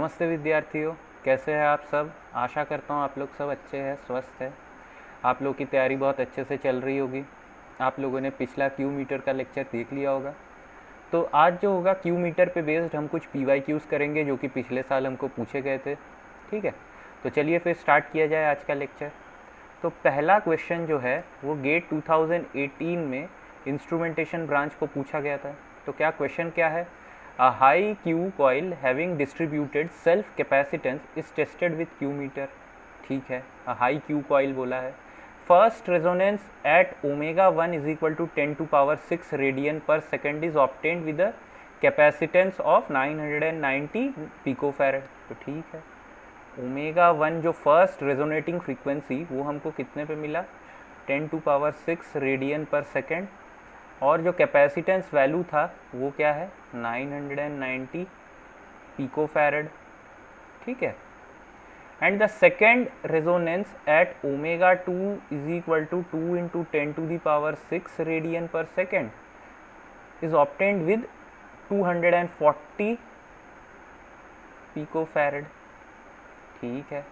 नमस्ते विद्यार्थियों, कैसे हैं आप सब। आशा करता हूँ आप लोग सब अच्छे हैं, स्वस्थ हैं। आप लोग की तैयारी बहुत अच्छे से चल रही होगी। आप लोगों ने पिछला क्यू मीटर का लेक्चर देख लिया होगा। तो आज जो होगा क्यू मीटर पे बेस्ड हम कुछ पी वाई क्यूज़ करेंगे जो कि पिछले साल हमको पूछे गए थे। ठीक है, तो चलिए फिर स्टार्ट किया जाए आज का लेक्चर। तो पहला क्वेश्चन जो है वो गेट 2018 में इंस्ट्रूमेंटेशन ब्रांच को पूछा गया था। तो क्या क्वेश्चन क्या है? A high Q coil having distributed self capacitance is tested with Q meter. ठीक है, अ हाई क्यू कॉइल बोला है। First resonance at omega 1 is equal to 10⁶ radian per second is obtained with capacitance of 990 picofarad. तो ठीक है, omega 1 जो first resonating frequency वो हमको कितने पे मिला? 10⁶ रेडियन पर सेकेंड। और जो कैपेसिटेंस वैल्यू था वो क्या है? 990 पिकोफैरेड। ठीक है, and the second resonance at omega 2 is equal to 2 into 10⁶ radian per second is obtained with 240 picofarad. ठीक है,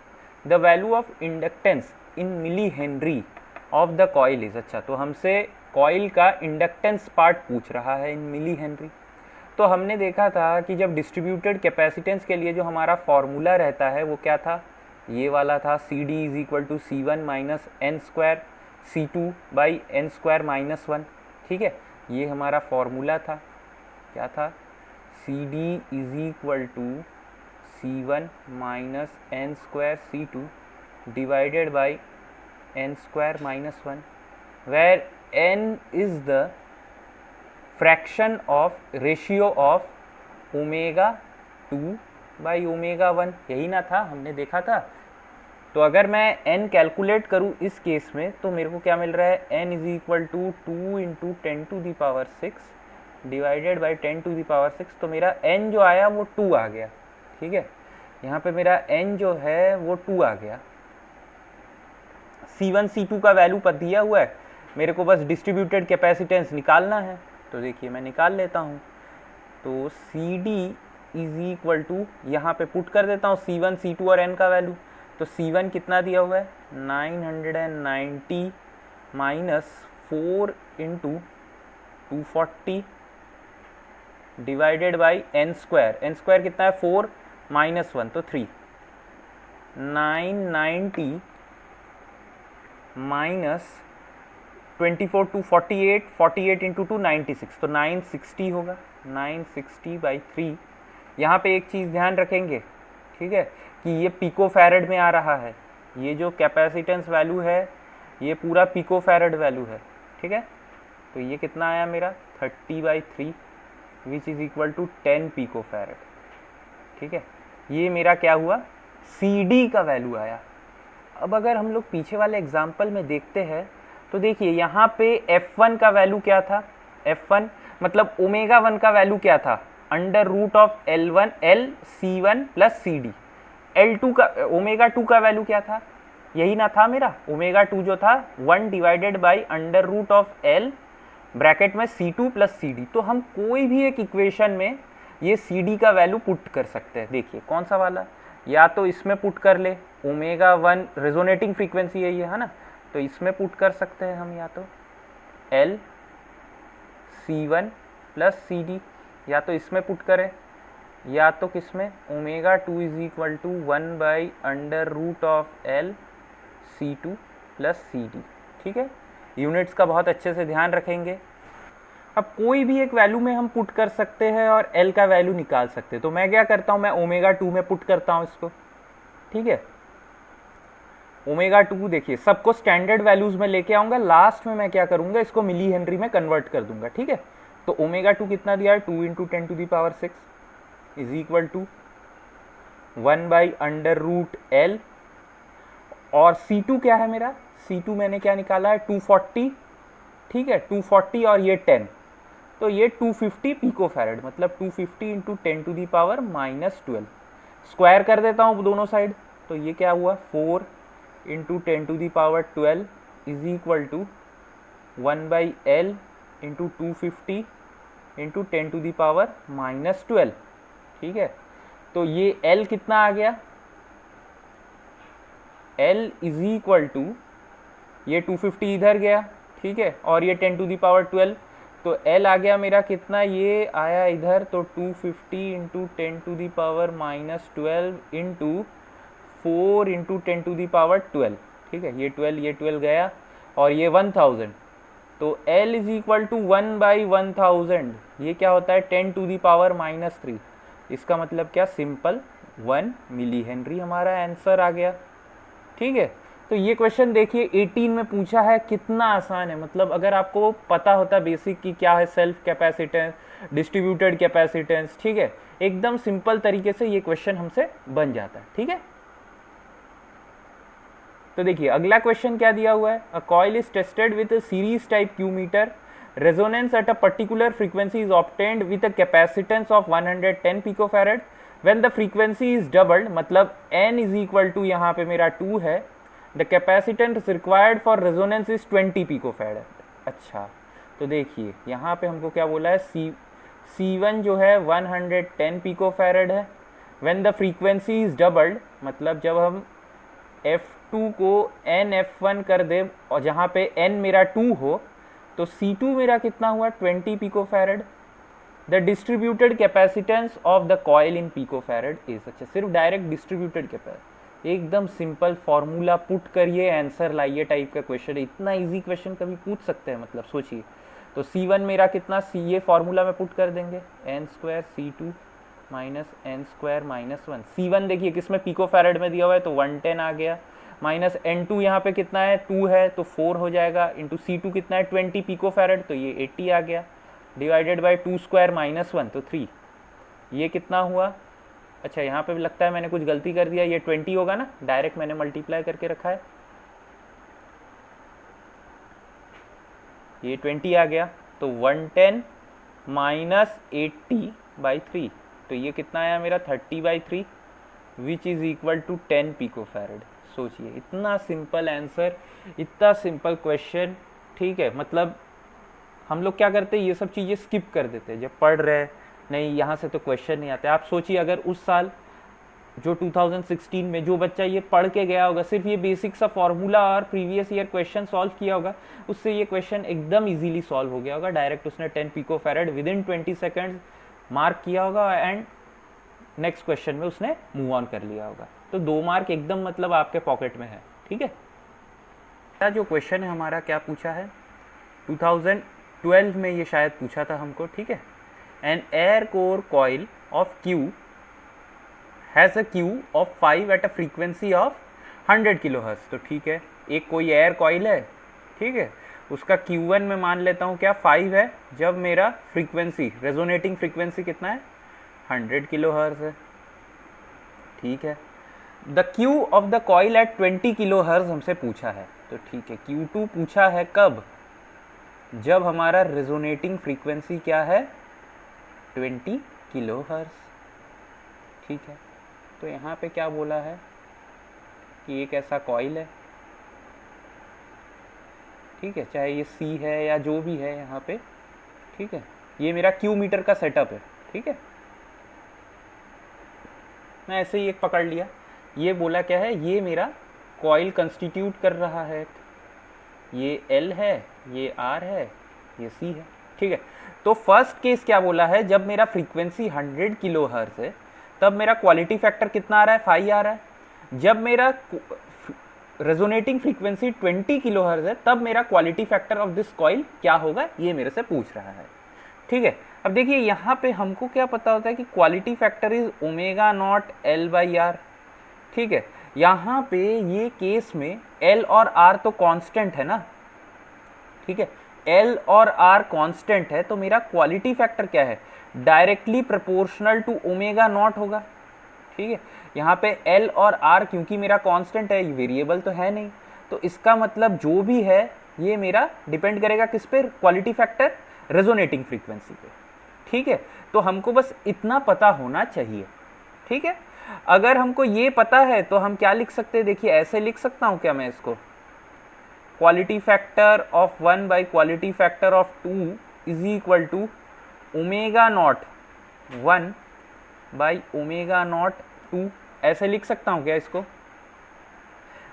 the value of inductance in millihenry of the coil is. अच्छा, तो हमसे कॉइल का इंडक्टेंस पार्ट पूछ रहा है इन milli henry. तो हमने देखा था कि जब डिस्ट्रीब्यूटेड कैपेसिटेंस के लिए जो हमारा फॉर्मूला रहता है वो क्या था? ये वाला था, C D is equal to C one minus n square C two by n square minus one. ठीक है, ये हमारा फॉर्मूला था। क्या था? C D is equal to C one minus n square C two divided by n square minus one, where n is the fraction of ratio of omega 2 by omega 1। यही ना था, हमने देखा था। तो अगर मैं n कैलकुलेट करूँ इस केस में तो मेरे को क्या मिल रहा है? n is equal to 2 into 10⁶ divided by 10⁶। तो मेरा n जो आया वो 2 आ गया। ठीक है, यहाँ पे मेरा n जो है वो 2 आ गया। C1 C2 का वैल्यू पर दिया हुआ है, मेरे को बस डिस्ट्रीब्यूटेड कैपेसिटेंस निकालना है। तो देखिए मैं निकाल लेता हूँ। तो C D is equal to, यहाँ पे पुट कर देता हूँ C1 C2 और n का वैल्यू। तो C1 कितना दिया हुआ है? 990 minus 4 into 240 divided by n square. N square कितना है? 4 माइनस 1 तो 3। 990 माइनस 24 टू 48, 48 इंटू 2 96, तो 960 होगा। 960 बाई 3। यहाँ पे एक चीज़ ध्यान रखेंगे, ठीक है, कि ये पिको फैरेड में आ रहा है। ये जो कैपेसिटेंस वैल्यू है ये पूरा पिको फैरेड वैल्यू है। ठीक है, तो ये कितना आया मेरा? 30/3 which is equal to 10 pico farad. ठीक है, ये मेरा क्या हुआ? सी डी का वैल्यू आया। अब अगर हम लोग पीछे वाले एग्जाम्पल में देखते हैं तो देखिए यहाँ पे F1 का वैल्यू क्या था? F1 मतलब ओमेगा 1 का वैल्यू क्या था? Under root of L1 L C1 plus C D. L2 का ओमेगा 2 का वैल्यू क्या था? यही ना था मेरा ओमेगा 2 जो था 1 divided by under root of L bracket में C2 प्लस सी डी। तो हम कोई भी एक इक्वेशन में ये सी डी का वैल्यू पुट कर सकते हैं। देखिए कौन सा वाला, या तो इसमें पुट कर ले, ओमेगा 1 रेजोनेटिंग फ्रीक्वेंसी है ये, है ना, तो इसमें पुट कर सकते हैं हम, या तो L C1 plus C D, या तो इसमें पुट करें, या तो किसमें? Omega 2 is equal to 1 by under root of L C2 plus C D. ठीक है, यूनिट्स का बहुत अच्छे से ध्यान रखेंगे। अब कोई भी एक वैल्यू में हम पुट कर सकते हैं और L का वैल्यू निकाल सकते हैं। तो मैं क्या करता हूँ, मैं ओमेगा 2 में पुट करता हूँ इसको। ठीक है, ओमेगा 2 देखिए सबको स्टैंडर्ड वैल्यूज में लेके आऊंगा, लास्ट में मैं क्या करूंगा, इसको मिली हेनरी में कन्वर्ट कर दूंगा। ठीक है, तो ओमेगा 2 कितना दिया है? 2 into 10⁶ is equal to 1 by under root L। और C2 क्या है मेरा? C2 मैंने क्या निकाला है? 240। ठीक है, 240 और ये 10, तो ये 250 पिको फैरेड, मतलब 250 इंटू 10⁻⁻12। स्क्वायर कर देता हूँ दोनों साइड, तो ये क्या हुआ? 4 into 10⁻12 is equal to 1 by L into 250 into 10⁻⁻12। ठीक है, तो ये L कितना आ गया, L इज इक्वल टू, ये 250 इधर गया, ठीक है, और ये 10 टू दी पावर 12, तो L आ गया मेरा कितना, ये आया इधर, तो 250 into 10 to the power -12 into 4 into 10 to the power 12, ठीक है, ये 12 गया, और ये 1000, तो L इज इक्वल टू 1/1000, ये क्या होता है 10 टू दी पावर -3, इसका मतलब क्या, सिंपल 1 मिली हेनरी हमारा आंसर आ गया, ठीक है। तो ये क्वेश्चन देखिए 18 में पूछा है, कितना आसान है, मतलब अगर आपको पता होता बेसिक कि क्या है सेल्फ कैपेसिटेंस, डिस्ट्रीब्यूटेड कैपेसिटेंस, ठीक है, एकदम सिंपल तरीके से ये क्वेश्चन हमसे बन जाता है, ठीक है। तो देखिए अगला क्वेश्चन क्या दिया हुआ है, a coil is tested with a series type Q meter, resonance at a particular frequency is obtained with a capacitance of 110 picofarad, when the frequency is doubled, मतलब n इज इक्वल टू यहाँ पे मेरा 2 है, the capacitance required for resonance is 20 picofarad. अच्छा, तो देखिए यहाँ पे हमको क्या बोला है, C1 जो है 110 पिकोफैरेड है, when the frequency is doubled, मतलब जब हम F2 को NF1 कर दे और जहाँ पे n मेरा 2 हो, तो C2 मेरा कितना हुआ 20 picofarad, the distributed capacitance of the coil in picofarad is, अच्छा सिर्फ डायरेक्ट डिस्ट्रीब्यूटेड कैपेसिटेंस, एकदम सिंपल फॉर्मूला पुट करिए आंसर लाइए टाइप का क्वेश्चन है, इतना इजी क्वेश्चन कभी पूछ सकते हैं, मतलब सोचिए। तो C1 मेरा कितना, ये फॉर्मूला में पुट कर देंगे n² C2 -n² -1, C1 देखिए किस में पिकोफैरेड में दिया हुआ है, तो 110 आ गया, माइनस n2 यहाँ पे कितना है 2 है, तो 4 हो जाएगा, इंटू C2 कितना है 20 पिकोफैरेड, तो ये 80 आ गया, डिवाइडेड बाई 2² -1, तो 3, ये कितना हुआ, अच्छा यहाँ पे भी लगता है मैंने कुछ गलती कर दिया, ये 20 होगा ना, डायरेक्ट मैंने मल्टीप्लाई करके रखा है, ये 20 आ गया, तो 110 माइनस 80/3, तो ये कितना आया मेरा 30/3, which is equal to 10 picofarad. सोचिए इतना सिंपल आंसर, इतना सिंपल क्वेश्चन, ठीक है, मतलब हम लोग क्या करते हैं ये सब चीज़ें स्किप कर देते हैं जब पढ़ रहे, नहीं यहाँ से तो क्वेश्चन नहीं आते। आप सोचिए अगर उस साल जो 2016 में जो बच्चा ये पढ़ के गया होगा, सिर्फ ये बेसिक सा फॉर्मूला और प्रीवियस ईयर क्वेश्चन सॉल्व किया होगा, उससे ये क्वेश्चन एकदम इजीली सॉल्व हो गया होगा, डायरेक्ट उसने 10 picofarad with in 20 second mark किया होगा एंड नेक्स्ट क्वेश्चन में उसने मूव ऑन कर लिया होगा, तो 2 मार्क एकदम मतलब आपके पॉकेट में है, ठीक है। जो क्वेश्चन है हमारा क्या पूछा है, 2012 में ये शायद पूछा था हमको, ठीक है। An air core coil of Q has a Q of 5 at a frequency of 100 kilohertz, तो ठीक है, एक कोई एयर कॉइल है, ठीक है, उसका Q1 में मान लेता हूँ क्या 5 है, जब मेरा फ्रीक्वेंसी रेजोनेटिंग फ्रीक्वेंसी कितना है 100 किलोहर्ट्ज़ है, ठीक है। The Q of the coil at 20 kilohertz हमसे पूछा है, तो ठीक है, Q2 पूछा है कब, जब हमारा रेजोनेटिंग फ्रीक्वेंसी क्या है 20 किलोहर्ट्ज़, ठीक है। तो यहाँ पे क्या बोला है कि एक ऐसा कॉइल है, ठीक है, चाहे ये C है या जो भी है यहाँ पे, ठीक है, ये मेरा Q मीटर का सेटअप है, ठीक है, मैं ऐसे ही एक पकड़ लिया, ये बोला क्या है, ये मेरा कॉइल कंस्टिट्यूट कर रहा है, ये L है, ये R है, ये C है, ठीक है। तो फर्स्ट केस क्या बोला है, जब मेरा फ्रीक्वेंसी 100 किलोहर्ट्ज़ है तब मेरा क्वालिटी फैक्टर कितना आ रहा है 5 आ रहा है, जब मेरा रेजोनेटिंग फ्रीक्वेंसी 20 किलोहर्ट्ज़ है तब मेरा quality factor of this coil क्या होगा, ये मेरे से पूछ रहा है, ठीक है। अब देखिए यहाँ पे हमको क्या पता होता है कि क्वालिटी फैक्टर इज ω0L/R, ठीक है, यहाँ पे ये केस में L और R तो कांस्टेंट है ना, ठीक है, L और R कांस्टेंट है, तो मेरा क्वालिटी फैक्टर क्या है, डायरेक्टली प्रोपोर्शनल टू ω0 होगा, ठीक है। यहाँ पे L और R क्योंकि मेरा कांस्टेंट है, वेरिएबल तो है नहीं, तो इसका मतलब जो भी है ये मेरा डिपेंड करेगा किस पे, क्वालिटी फैक्टर रेजोनेटिंग फ्रीक्वेंसी पे, ठीक है। तो हमको बस इतना पता होना चाहिए, ठीक है। अगर हमको ये पता है तो हम क्या लिख सकते हैं, देखिए ऐसे लिख सकता हूँ क्या मैं इसको, quality factor of 1 by quality factor of 2 is equal to ω0 1 by omega naught 2, ऐसे लिख सकता हूँ क्या इसको?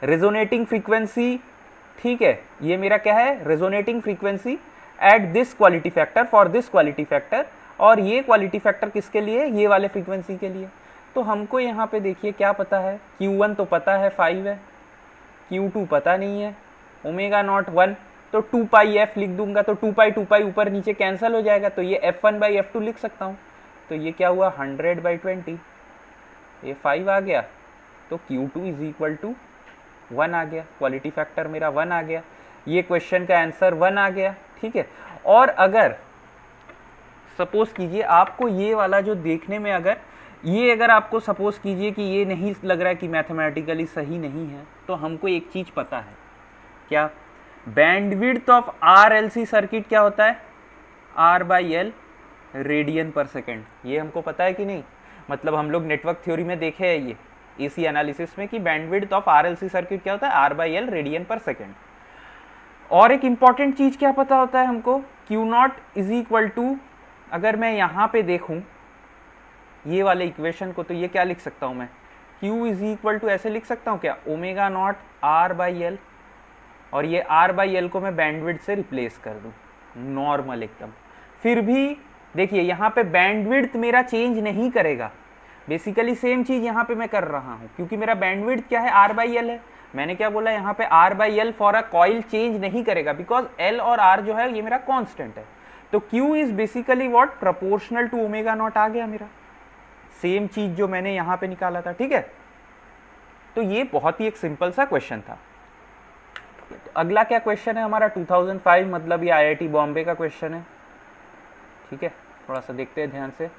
रेजोनेटिंग फ्रीक्वेंसी, ठीक है, ये मेरा क्या है, resonating frequency at this quality factor for this quality factor, और ये क्वालिटी फैक्टर किसके लिए? ये वाले फ्रीक्वेंसी के लिए। तो हमको यहाँ पे देखिए क्या पता है, Q1 तो पता है 5 है, Q2 पता नहीं है, ओमेगा नॉट 1, तो 2 पाई एफ लिख दूंगा, तो 2 पाई ऊपर नीचे कैंसिल हो जाएगा, तो ये F1/F2 लिख सकता हूँ। तो ये क्या हुआ, 100/20, ये 5 आ गया, तो Q2 इज इक्वल टू 1 आ गया, क्वालिटी फैक्टर मेरा 1 आ गया, ये क्वेश्चन का आंसर 1 आ गया, ठीक है। और अगर सपोज कीजिए आपको ये वाला जो देखने में अगर आपको सपोज कीजिए कि ये नहीं लग रहा है कि मैथमेटिकली सही नहीं है, तो हमको एक चीज़ पता है, क्या? बैंडविड्थ ऑफ RLC सर्किट क्या होता है? R/L रेडियन पर सेकेंड, ये हमको पता है कि नहीं? मतलब हम लोग नेटवर्क थ्योरी में देखे हैं ये AC एनालिसिस में कि बैंडविड्थ ऑफ RLC सर्किट क्या होता है? R/L radian per second. और एक इंपॉर्टेंट चीज क्या पता होता है हमको? Q0 इज इक्वल टू, अगर मैं यहाँ पे देखूं ये वाले इक्वेशन को, तो ये क्या लिख सकता हूँ मैं? Q इज इक्वल टू ऐसे लिख सकता हूँ क्या? ओमेगा नॉट R/L, और ये R/L को मैं बैंडविड्थ से रिप्लेस कर दूँ, नॉर्मल एकदम। फिर भी देखिए यहाँ पे बैंडविड्थ मेरा चेंज नहीं करेगा, बेसिकली सेम चीज यहाँ पे मैं कर रहा हूँ, क्योंकि मेरा बैंडविड्थ क्या है? R/L है। मैंने क्या बोला यहाँ पे? R/L for a coil change नहीं करेगा, बिकॉज L और R जो है ये मेरा कांस्टेंट है। तो Q is basically what? Proportional to omega naught आ गया मेरा, सेम चीज जो मैंने यहाँ पे निकाला था, ठीक है। तो ये बहुत ही एक सिंपल सा क्वेश्चन था। तो अगला क्या क्वेश्चन है हमारा? 2005, मतलब ये IIT बॉम्बे का क्वेश्चन है, ठीक है। थोड़ा सा देखते हैं ध्यान से।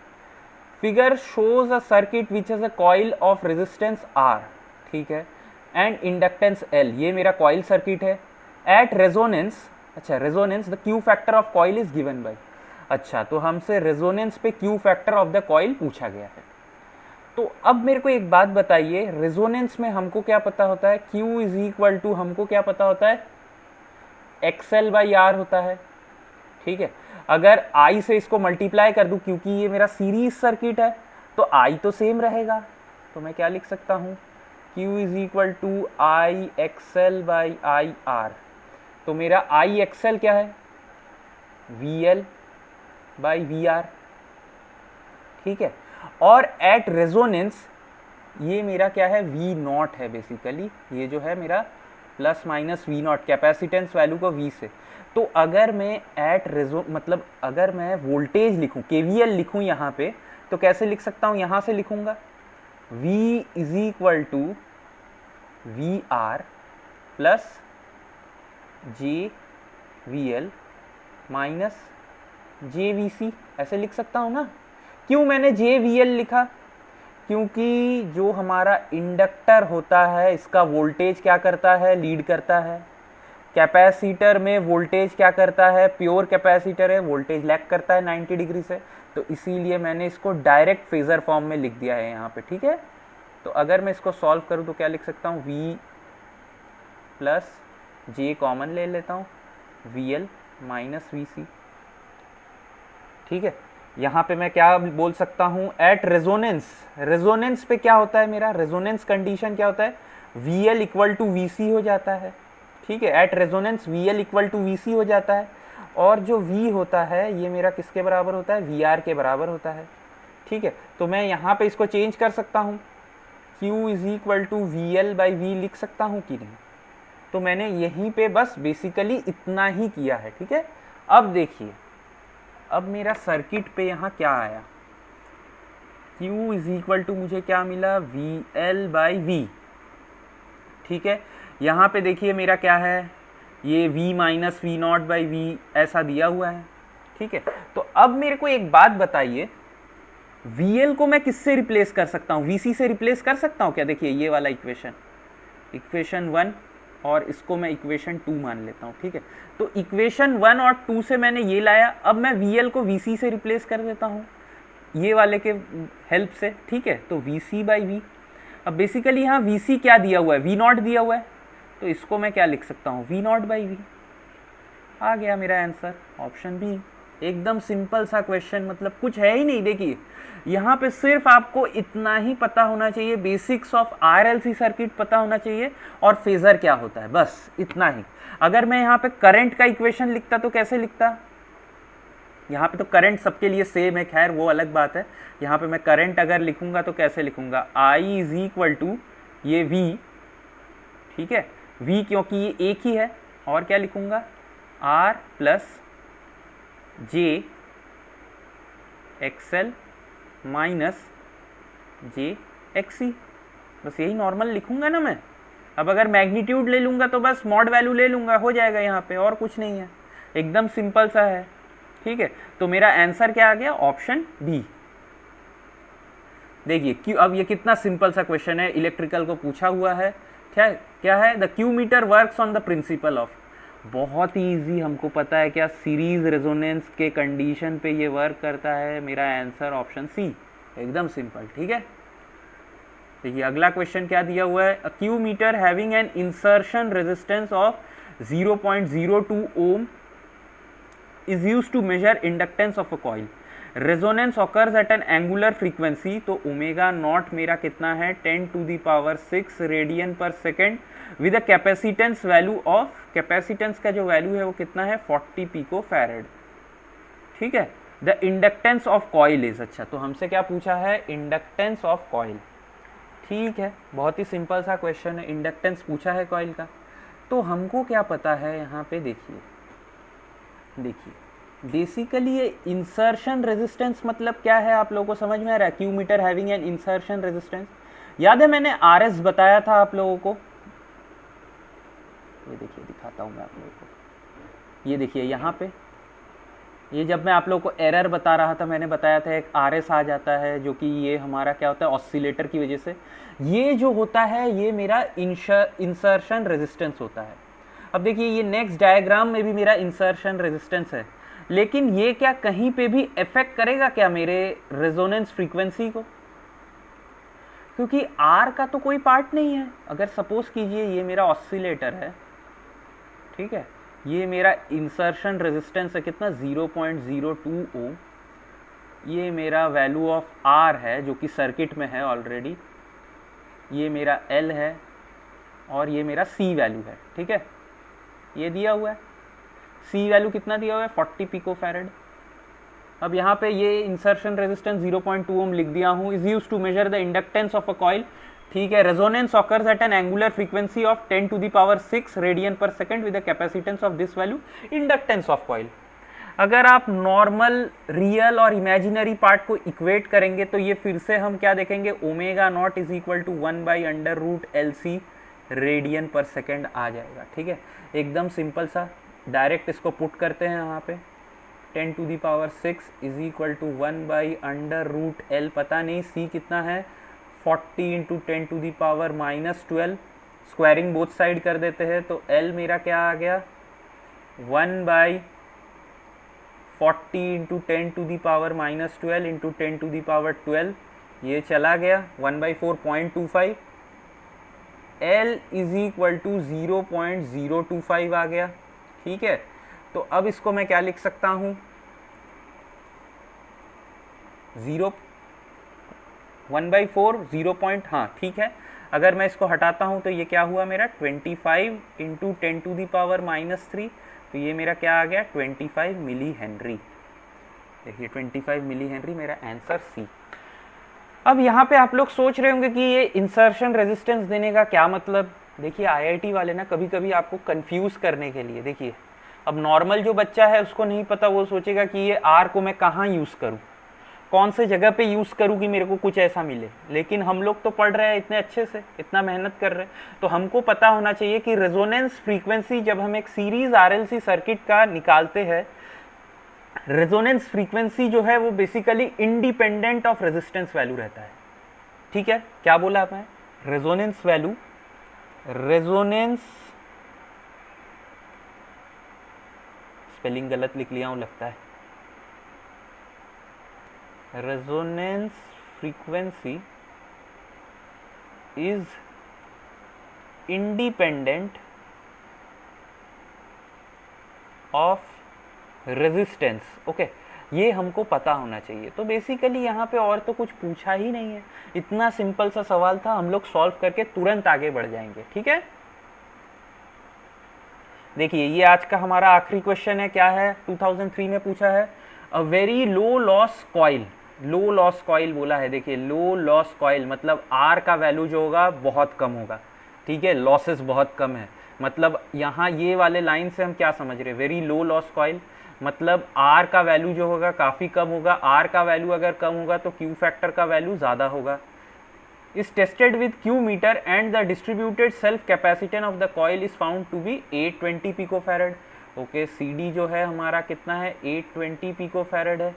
Figure shows a circuit which is a coil of resistance R, ठीक है, एंड इंडक्टेंस L, ये मेरा कॉइल सर्किट है। एट रेजोनेंस, अच्छा resonance the Q factor of coil is given by, अच्छा तो हमसे रेजोनेंस पे Q factor of the coil पूछा गया है। तो अब मेरे को एक बात बताइए, रेजोनेंस में हमको क्या पता होता है? Q इज इक्वल टू, हमको क्या पता होता है? XL/R होता है, ठीक है। अगर I से इसको मल्टीप्लाई कर दूं, क्योंकि ये मेरा सीरीज सर्किट है, तो I तो सेम रहेगा, तो मैं क्या लिख सकता हूं? Q is equal to IXL/IR, तो मेरा IXL क्या है? VL/VR, ठीक है। और एट रेजोनेंस ये मेरा क्या है? V0 है, बेसिकली ये जो है मेरा plus minus V0, capacitance value को V से। तो अगर मैं एट मतलब अगर मैं वोल्टेज लिखूं, KVL लिखूं यहाँ पे, तो कैसे लिख सकता हूँ? यहाँ से लिखूंगा V is equal to VR plus JVL minus JVC, ऐसे लिख सकता हूँ ना। क्यों मैंने JVL लिखा? क्योंकि जो हमारा इंडक्टर होता है इसका वोल्टेज क्या करता है? लीड करता है। कैपेसिटर में वोल्टेज क्या करता है? प्योर कैपेसिटर है, वोल्टेज लैग करता है 90 डिग्री से, तो इसीलिए मैंने इसको डायरेक्ट फेजर फॉर्म में लिख दिया है यहाँ पे, ठीक है। तो अगर मैं इसको सॉल्व करूँ तो क्या लिख सकता हूँ? V प्लस J कॉमन ले लेता हूँ, VL माइनस VC, ठीक है। यहाँ पे मैं क्या बोल सकता हूँ? एट रेजोनेंस, रेजोनेंस पे क्या होता है मेरा? रेजोनेंस कंडीशन क्या होता है? VL इक्वल टू VC हो जाता है, ठीक है। At resonance VL equal to VC हो जाता है, और जो V होता है ये मेरा किसके बराबर होता है? VR के बराबर होता है, ठीक है। तो मैं यहाँ पे इसको चेंज कर सकता हूँ, Q is equal to VL/V लिख सकता हूँ कि नहीं? तो मैंने यहीं पे बस बेसिकली इतना ही किया है, ठीक है। अब देखिए, अब मेरा सर्किट पे यहाँ क्या आया? Q इज इक्वल टू मुझे क्या मिला? VL/V, ठीक है। यहाँ पे देखिए मेरा क्या है? ये V माइनस V0/V ऐसा दिया हुआ है, ठीक है। तो अब मेरे को एक बात बताइए, VL को मैं किससे रिप्लेस कर सकता हूँ? VC से रिप्लेस कर सकता हूँ क्या? देखिए ये वाला इक्वेशन 1, और इसको मैं इक्वेशन 2 मान लेता हूँ, ठीक है। तो इक्वेशन 1 और 2 से मैंने ये लाया, अब मैं VL को VC से रिप्लेस कर देता हूँ ये वाले के हेल्प से, ठीक है। तो VC/V, अब बेसिकली यहाँ VC क्या दिया हुआ है? V0 दिया हुआ है, तो इसको मैं क्या लिख सकता हूँ? V0/V। आ गया मेरा आंसर, ऑप्शन बी। एकदम सिंपल सा क्वेश्चन, मतलब कुछ है ही नहीं। देखिए यहाँ पे सिर्फ आपको इतना ही पता होना चाहिए, बेसिक्स ऑफ आरएलसी सर्किट पता होना चाहिए और फेजर क्या होता है, बस इतना ही। अगर मैं यहाँ पे करंट का इक्वेशन लिखता तो कैसे लिखता, यहाँ पे तो करंट सबके लिए सेम है, खैर वो अलग बात है। यहाँ पे मैं करंट अगर लिखूंगा तो कैसे लिखूंगा, आई इज इक्वल टू ये V, ठीक है, V क्योंकि ये एक ही है, और क्या लिखूंगा, R प्लस जे एक्सएल माइनस जे एक्सी, बस यही नॉर्मल लिखूंगा ना मैं। अब अगर मैग्नीट्यूड ले लूँगा तो बस मॉड वैल्यू ले लूँगा, हो जाएगा यहाँ पे, और कुछ नहीं है, एकदम सिंपल सा है, ठीक है। तो मेरा आंसर क्या आ गया, ऑप्शन बी। देखिए क्यों, अब ये कितना सिंपल सा क्वेश्चन है, इलेक्ट्रिकल को पूछा हुआ है, क्या है, the Q meter works on the principle of, बहुत ही ईजी, हमको पता है क्या, सीरीज रेजोनेंस के कंडीशन पे ये वर्क करता है। मेरा आंसर ऑप्शन सी, एकदम सिंपल, ठीक है। देखिए अगला क्वेश्चन क्या दिया हुआ है, a Q meter having an insertion resistance of 0.02 ohm is used to measure inductance of a coil. Resonance occurs at an angular frequency, तो ओमेगा नॉट मेरा कितना है 10⁶ radian per second with a capacitance value of, capacitance का जो value है वो कितना है 40 पिको फैरेड, ठीक है। The inductance of coil is, अच्छा तो हमसे क्या पूछा है, इंडक्टेंस ऑफ कॉइल, ठीक है, बहुत ही सिंपल सा क्वेश्चन है, इंडक्टेंस पूछा है कॉइल का। तो हमको क्या पता है यहाँ पे, देखिए बेसिकली ये इंसर्शन रेजिस्टेंस मतलब क्या है, आप लोगों को समझ में आ रहा है, Q meter having an insertion resistance, याद है मैंने आरएस बताया था आप लोगों को, ये देखिए दिखाता हूँ मैं आप लोगों को, ये देखिए यहाँ पे, ये जब मैं आप लोगों को एरर बता रहा था मैंने बताया था एक आरएस आ जाता है, जो कि ये हमारा क्या होता है, ऑसिलेटर की वजह से ये जो होता है ये मेरा इंसर्शन रेजिस्टेंस होता है। अब देखिए ये नेक्स्ट डायग्राम में भी मेरा इंसर्शन रेजिस्टेंस है, लेकिन ये क्या कहीं पे भी इफेक्ट करेगा क्या मेरे रेजोनेंस फ्रीक्वेंसी को, क्योंकि आर का तो कोई पार्ट नहीं है। अगर सपोज कीजिए ये मेरा ऑसिलेटर है, ठीक है, ये मेरा इंसर्शन रेजिस्टेंस है कितना 0.02 ओम, ये मेरा वैल्यू ऑफ आर है जो कि सर्किट में है ऑलरेडी, ये मेरा एल है और ये मेरा सी वैल्यू है, ठीक है, ये दिया हुआ है, सी वैल्यू कितना दिया हुआ है 40 पिको फैरेड। अब यहाँ पे ये इंसर्शन रेजिस्टेंस 0.2 ओम लिख दिया हूँ, is used to measure the inductance of a coil, ठीक है। Resonance occurs at an angular frequency of 10⁶ radian per second with the capacitance of this value, inductance of coil. अगर आप नॉर्मल रियल और imaginary part को equate करेंगे तो ये फिर से हम क्या देखेंगे, omega naught is equal to 1/√LC radian per second आ जाएगा, ठीक है, एकदम सिंपल सा, डायरेक्ट इसको पुट करते हैं यहाँ पे, 10⁶ इज इक्वल टू 1/√L, पता नहीं C कितना है, 40 × 10⁻⁻12, स्क्वायरिंग बोथ साइड कर देते हैं तो L मेरा क्या आ गया 1/40 × 10⁻⁻12 × 10⁻12, ये चला गया 1/4.25, L इज इक्वल टू 0.025 आ गया, ठीक है। तो अब इसको मैं क्या लिख सकता हूँ, 1/4 0. हाँ ठीक है, अगर मैं इसको हटाता हूँ तो ये क्या हुआ मेरा 25 × 10⁻⁻3, तो ये मेरा क्या आ गया 25 मिली हेनरी, देखिए 25 मिली हेनरी मेरा आंसर सी। अब यहाँ पे आप लोग सोच रहे होंगे कि ये इंसर्शन रेजिस्टेंस देने का क्या मतलब, देखिए आईआईटी वाले ना कभी कभी आपको कंफ्यूज करने के लिए, देखिए अब नॉर्मल जो बच्चा है उसको नहीं पता, वो सोचेगा कि ये आर को मैं कहाँ यूज़ करूँ, कौन से जगह पे यूज़ करूँ कि मेरे को कुछ ऐसा मिले। लेकिन हम लोग तो पढ़ रहे हैं इतने अच्छे से, इतना मेहनत कर रहे हैं, तो हमको पता होना चाहिए कि रेजोनेंस फ्रीक्वेंसी जब हम एक सीरीज आरएलसी सर्किट का निकालते हैं, रेजोनेंस फ्रीक्वेंसी जो है वो basically independent of resistance value रहता है, ठीक है। क्या बोला आपने, रेजोनेंस वैल्यू, रेजोनेंस स्पेलिंग गलत लिख लिया हूं लगता है, resonance frequency is independent of resistance, okay, ये हमको पता होना चाहिए। तो बेसिकली यहाँ पे और तो कुछ पूछा ही नहीं है, इतना सिंपल सा सवाल था, हम लोग सॉल्व करके तुरंत आगे बढ़ जाएंगे। ठीक है, देखिए ये आज का हमारा आखिरी क्वेश्चन है। क्या है, 2003 में पूछा है, a very low loss coil, low loss coil बोला है। देखिए लो लॉस कॉइल मतलब आर का वैल्यू जो होगा बहुत कम होगा, ठीक है, लॉसेस बहुत कम है। मतलब यहाँ ये वाले लाइन से हम क्या समझ रहे हैं, वेरी लो लॉस कॉइल मतलब आर का वैल्यू जो होगा काफ़ी कम होगा। आर का वैल्यू अगर कम होगा तो क्यू फैक्टर का वैल्यू ज़्यादा होगा। is tested with Q meter and the distributed self capacitance of the coil is found to be 820 picofarad। Okay, CD जो है हमारा कितना है, 820 picofarad है।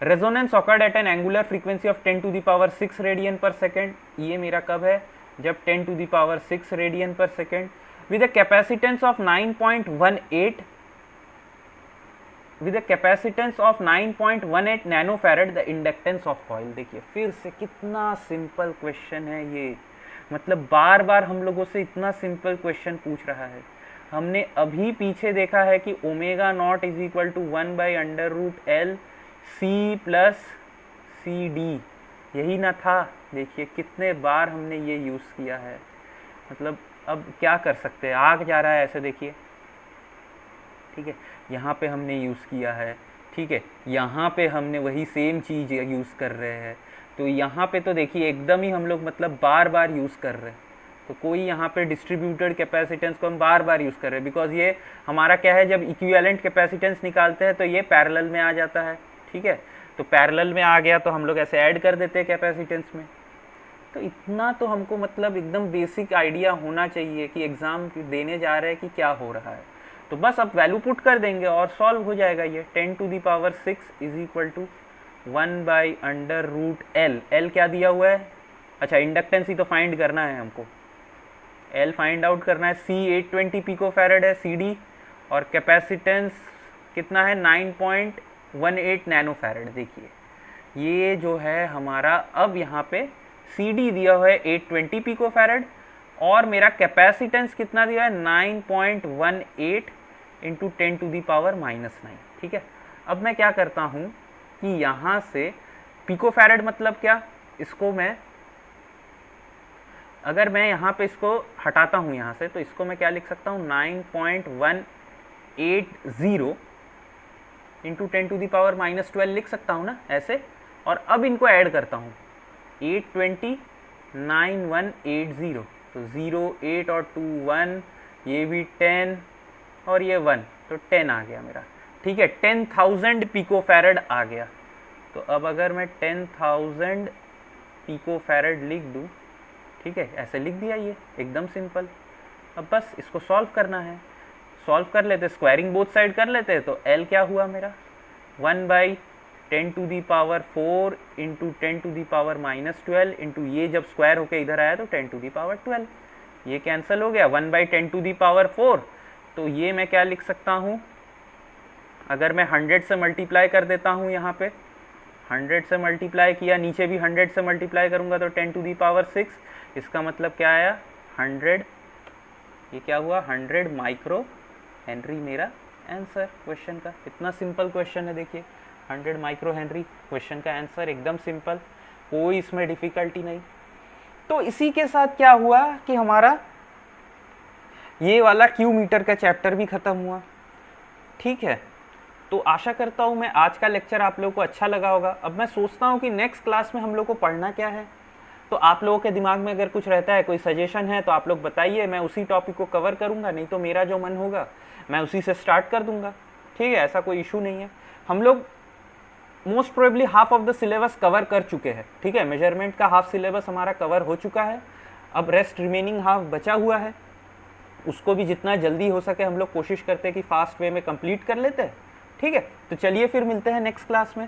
Resonance occurred at an angular frequency of 10 to the power 6 radian per second. ये मेरा कब है, जब 10 to the power 6 radian per second with a capacitance of 9.18 with a capacitance of 9.18 nanofarad the inductance of coil. देखिए फिर से कितना simple question है ये, मतलब बार बार हम लोगों से इतना सिंपल क्वेश्चन पूछ रहा है। हमने अभी पीछे देखा है कि omega naught is equal to 1/√L C plus C D, यही ना था। देखिए कितने बार हमने ये यूज़ किया है, मतलब अब क्या कर सकते हैं, आग जा रहा है ऐसे, देखिए ठीक है, यहाँ पे हमने यूज़ किया है, ठीक है, यहाँ पे हमने वही सेम चीज़ यूज़ कर रहे हैं। तो यहाँ पे तो देखिए एकदम ही हम लोग मतलब बार बार यूज़ कर रहे हैं। तो कोई यहाँ पे डिस्ट्रीब्यूटेड कैपेसिटेंस को हम बार बार यूज़ कर रहे हैं, बिकॉज ये हमारा क्या है, जब इक्विवेलेंट कैपेसिटेंस निकालते हैं तो ये पैरेलल में आ जाता है। ठीक है, तो पैरेलल में आ गया तो हम लोग ऐसे ऐड कर देते हैं कैपेसिटेंस में। तो इतना तो हमको मतलब एकदम बेसिक आइडिया होना चाहिए कि एग्ज़ाम देने जा रहे हैं कि क्या हो रहा है। तो बस अब वैल्यू पुट कर देंगे और सॉल्व हो जाएगा ये। 10 to the power 6 is equal to 1/√L। L क्या दिया हुआ है, अच्छा इंडक्टेंस ही तो फाइंड करना है हमको, L फाइंड आउट करना है। C 820 पिकोफैरड है CD, और कैपेसिटेंस कितना है 9.18 नैनोफैरड। देखिए ये जो है हमारा, अब यहाँ पे CD दिया हुआ है 820 पिकोफैरड और मेरा कैपेसिटेंस कितना दिया है 9.18 इंटू 10 to the power -9। ठीक है, अब मैं क्या करता हूँ कि यहाँ से पिकोफैरड मतलब क्या, इसको मैं अगर मैं यहाँ पे इसको हटाता हूँ यहाँ से, तो इसको मैं क्या लिख सकता हूँ 9.180 इंटू 10 to the power -12 लिख सकता हूँ ना ऐसे। और अब इनको ऐड करता हूँ 820 9180, तो 0 8 और 2 1, ये भी 10 और ये 1, तो 10 आ गया मेरा। ठीक है, 10,000 पिकोफैरड आ गया। तो अब अगर मैं 10,000 पिकोफैरड लिख दूँ, ठीक है ऐसे लिख दिया, ये एकदम सिंपल। अब बस इसको सॉल्व करना है, सॉल्व कर लेते, स्क्वायरिंग बोथ साइड कर लेते। तो L क्या हुआ मेरा 1/10 to the power 4 into 10 to the power -12 into ये जब स्क्वायर होके इधर आया तो 10 to the power 12, ये कैंसिल हो गया। 1/10 to the power 4, तो ये मैं क्या लिख सकता हूँ, अगर मैं 100 से मल्टीप्लाई कर देता हूँ, यहाँ पे 100 से मल्टीप्लाई किया, नीचे भी 100 से मल्टीप्लाई करूँगा तो 10 to the power 6, इसका मतलब क्या आया 100, ये क्या हुआ 100 माइक्रो हेनरी मेरा आंसर क्वेश्चन का। इतना सिंपल क्वेश्चन है, देखिए 100 माइक्रो हेनरी क्वेश्चन का आंसर, एकदम सिंपल, कोई इसमें डिफ़िकल्टी नहीं। तो इसी के साथ क्या हुआ कि हमारा ये वाला क्यू मीटर का चैप्टर भी ख़त्म हुआ। ठीक है, तो आशा करता हूँ मैं आज का लेक्चर आप लोगों को अच्छा लगा होगा। अब मैं सोचता हूँ कि नेक्स्ट क्लास में हम लोग को पढ़ना क्या है, तो आप लोगों के दिमाग में अगर कुछ रहता है, कोई सजेशन है, तो आप लोग बताइए, मैं उसी टॉपिक को कवर करूँगा, नहीं तो मेरा जो मन होगा मैं उसी से स्टार्ट कर दूँगा। ठीक है, ऐसा कोई इशू नहीं है। हम लोग most probably half of the syllabus cover कर चुके हैं। ठीक है, मेजरमेंट का हाफ सिलेबस हमारा कवर हो चुका है, अब रेस्ट रिमेनिंग हाफ बचा हुआ है, उसको भी जितना जल्दी हो सके हम लोग कोशिश करते हैं कि फास्ट वे में कंप्लीट कर लेते हैं। ठीक है, तो चलिए फिर मिलते हैं नेक्स्ट क्लास में।